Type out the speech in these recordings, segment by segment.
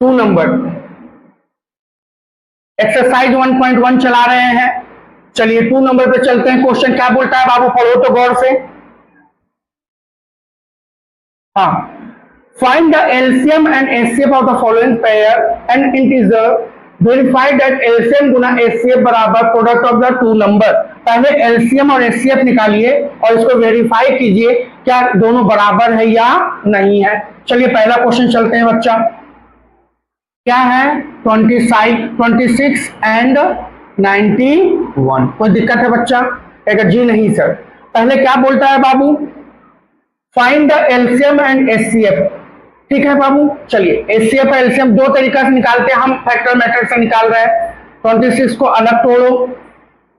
2 number. Exercise 1.1 चला रहे हैं। चलिए 2 नंबर पे चलते हैं। क्वेश्चन क्या बोलता है बाबू, पढ़ो तो गौर से। हाँ, find the LCM and HCF of the following pair and integer, verify that LCM Guna HCF बराबर प्रोडक्ट ऑफ द 2 नंबर। पहले एलसीएम और एचसीएफ निकालिए और इसको वेरीफाई कीजिए क्या दोनों बराबर है या नहीं है। चलिए पहला क्वेश्चन चलते हैं बच्चा। क्या है, 26 एंड 91। कोई दिक्कत है बच्चा? कहेगा जी नहीं सर। पहले क्या बोलता है बाबू, find the LCM and HCF. ठीक है बाबू, चलिए एचसीएफ और एलसीएम दो तरीका से निकालते हैं हम, फैक्टर मेथड से निकाल रहे हैं। 26 को अलग तोड़ो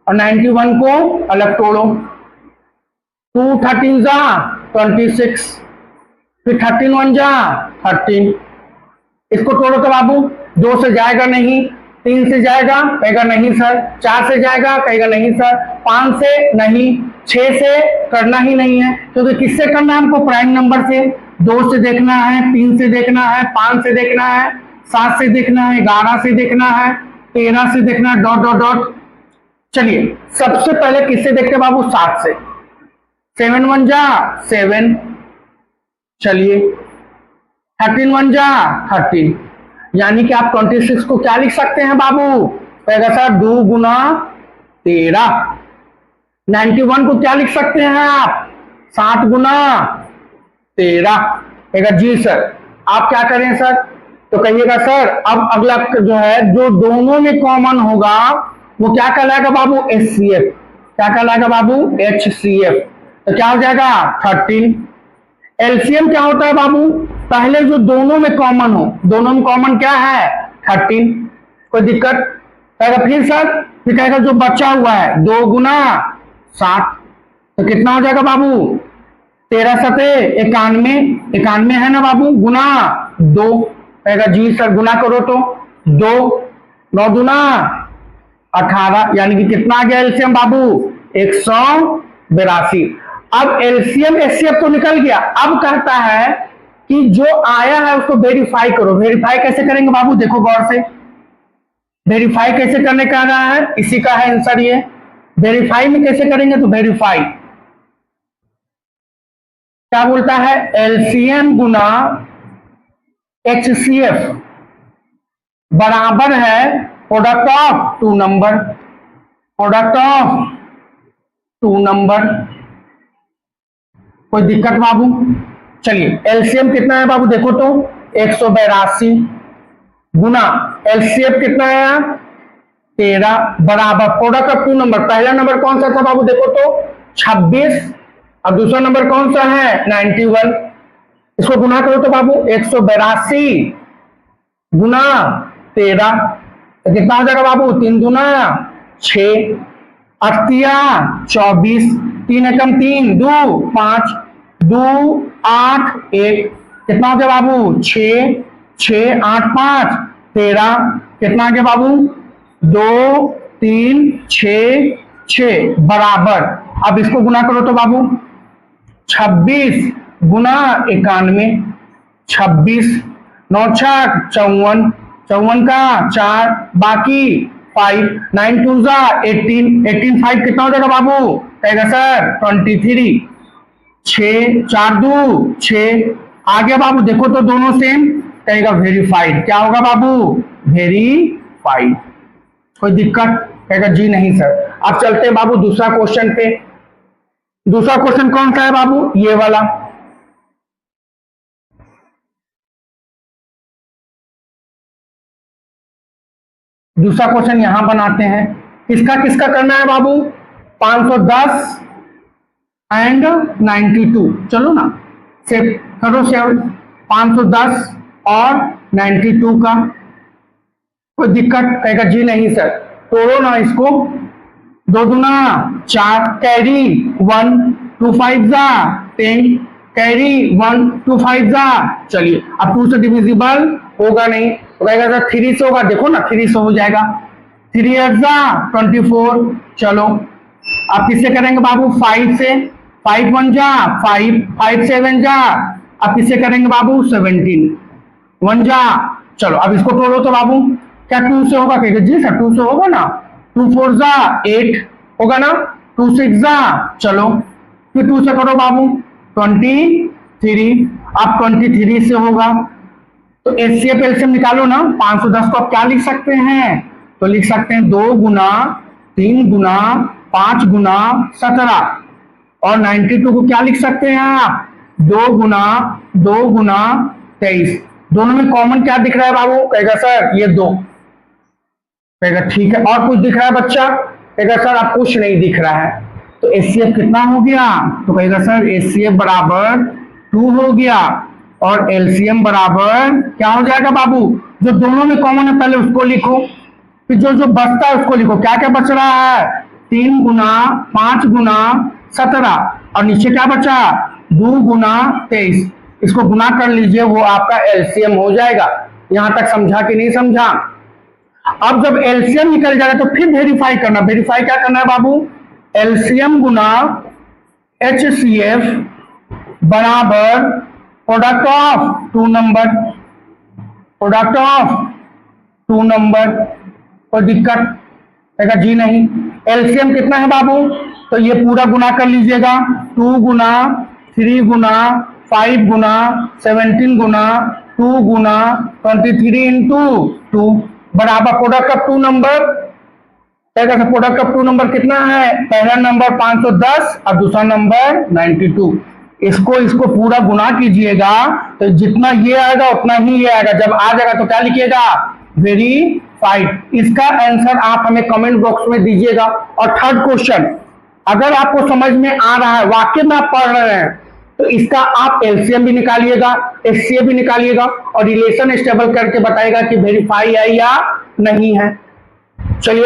और 91 को अलग तोड़ो। 2 13 जा 26, फिर 13 1 जा 13। इसको तोड़ो तो बाबू, 2 से जाएगा नहीं, 3 से जाएगा, कहेगा नहीं सर। 4 से जाएगा, कहेगा नहीं सर। 5 से नहीं, 6 से करना ही नहीं है, क्योंकि किससे करना है हमको, प्राइम नंबर से। 2 से देखना है, 3 से देखना है, 5 से देखना है, 7 से देखना है, 11 से देखना है, 13 से देखना है, डॉट डॉट डॉट। चलिए सबसे पहले किससे देखते हैं बाबू, 7 से। 7 1 जा 7। चलिए 13 1 जा 13, यानी कि आप 26 को क्या लिख सकते हैं बाबू, कहेगा सर 2 गुना 13। 91 को क्या लिख सकते हैं आप, 7 गुना 13। कहेगा जी सर। आप क्या करें सर, तो कहिएगा सर अब अगला जो है, जो दोनों में कॉमन होगा वो क्या कहलाएगा बाबू, एचसीएफ। क्या कहलाएगा बाबू, एचसीएफ। तो क्या हो जाएगा 13। एलसीएम क्या होता है बाबू, पहले जो दोनों में कॉमन हो, दोनों में कॉमन क्या है 13। कोई दिक्कत? कहेगा फिर सर, फिर कहेगा जो बचा हुआ है 2 गुना 7, तो कितना हो जाएगा बाबू, 13 7 91, 91 है ना बाबू, गुना 2। कहेगा जी सर, गुना करो तो 2 9 दूना 18, यानी कि कितना आ गया एलसीएम बाबू, 182। अब एलसीएम एचसीएफ तो निकल गया। अब कहता है कि जो आया है उसको वेरीफाई करो। वेरीफाई कैसे करेंगे बाबू, देखो गौर से। वेरीफाई कैसे करने का रहा है, इसी का है आंसर ये। वेरीफाई में कैसे करेंगे, तो वेरीफाई क्या बोलता है, एलसीएम गुना एचसीएफ बराबर है product of 2 number. Product of 2 number. कोई दिक्कत बाबू? चलिए एलसीएम कितना है बाबू, देखो तो 182 गुना एलसीएफ कितना है 13 बराबर प्रोडक्ट ऑफ 2 नंबर। पहला नंबर कौन सा था बाबू, देखो तो 26, और दूसरा नंबर कौन सा है 91। इसको गुना करो तो बाबू 182 गुना 13, तो कितना हो जाएगा बाबू, 3 दूना 6, 8 24, 3 एकम 3, 2 5, 2 8 1, कितना हो गया बाबू 6 6 8 5 13, कितना आ गया बाबू 2 3 6 6 बराबर। अब इसको गुना करो तो बाबू 26 गुना 91, 26 9 6 54, 54 का 4, बाकी 5, 9 2 जा 18, 18 5 कितना हो जाएगा बाबू, कहेगा सर 23, 6 4 2 6 आ गया बाबू। देखो तो दोनों सेम, कहेगा वेरीफाइड। क्या होगा बाबू, वेरीफाइड। कोई दिक्कत? कहेगा जी नहीं सर। अब चलते हैं बाबू दूसरा क्वेश्चन पे। दूसरा क्वेश्चन कौन सा है बाबू, ये वाला। दूसरा क्वेश्चन यहां बनाते हैं। किसका किसका करना है बाबू, 510 एंड 92। चलो ना से करो सेव 510 और 92 का। कोई दिक्कत? कहेगा जी नहीं सर। तोड़ो ना इसको, 2 दूना 4, कैरी 1 2 5 जा 10, कैरी 1 2 5 जा। चलिए अब 2 से डिविजिबल होगा नहीं, तो कहेगा सर 3 से होगा। देखो ना 3 से हो जाएगा, 3 8 जा 24। चलो अब किससे करेंगे बाबू, 5 से। 5 1 जा 5, 5 7 जा। अब किससे करेंगे बाबू, 17 1 जा चलो अब इसको तोड़ो तो बाबू, क्या 2 से होगा? कहेगा जी सर 2 से होगा ना, 2 4 जा 8 होगा ना, 2 6 जा, चलो फिर 2 से करो बाबू 23, अब 23 से होगा तो एचसीएफ एलसीएम निकालो ना। 510 को आप क्या लिख सकते हैं? तो लिख सकते हैं 2 गुना 3 गुना 5 गुना 17, और 92 को क्या लिख सकते हैं आप? 2 गुना 23। दोनों में कॉमन क्या दिख रहा है बाबू? कहेगा सर ये 2। कहेगा ठीक है, और कुछ दिख रहा है बच्चा? कहेगा सर अब कुछ नहीं दिख रहा है। तो एचसीएफ कितना हो गया? तो कहेगा सर एचसीएफ बराबर 2 हो गया, और एलसीएम बराबर क्या हो जाएगा बाबू? जो दोनों में कॉमन है पहले उसको लिखो, फिर जो जो बचता है उसको लिखो। क्या क्या बच रहा है? 3 गुना 5 गुना 17, और नीचे क्या बचा? 2 गुना 23। इसको गुना कर लीजिए, वो आपका एलसीएम हो जाएगा। यहां तक समझा कि नहीं समझा? अब जब एलसीएम निकल जाएगा तो फिर वेरीफाई करना। वेरीफाई क्या करना है बाबू? एलसीएम गुना एचसीएफ बराबर product of 2 number, product of 2 number. कोई दिक्कत? कहेगा जी नहीं। एलसीएम कितना है बाबू? तो ये पूरा गुना कर लीजिएगा, 2 गुना 3 गुना 5 गुना 17 गुना 2 गुना 23 इंटू 2 बराबर प्रोडक्ट ऑफ 2 नंबर। कहेगा प्रोडक्ट ऑफ 2 नंबर कितना है? पहला नंबर 510 और दूसरा नंबर 92। इसको पूरा गुना कीजिएगा तो जितना ये आएगा उतना ही ये आएगा। जब आ जाएगा तो क्या लिखिएगा? वेरीफाइड। इसका आंसर आप हमें कमेंट बॉक्स में दीजिएगा। और थर्ड क्वेश्चन, अगर आपको समझ में आ रहा है, वाकई में आप पढ़ रहे हैं, तो इसका आप एलसीएम भी निकालिएगा, एचसीएफ भी निकालिएगा, और रिलेशन स्टेबल करके बताइएगा कि वेरीफाई है या नहीं है। चलिए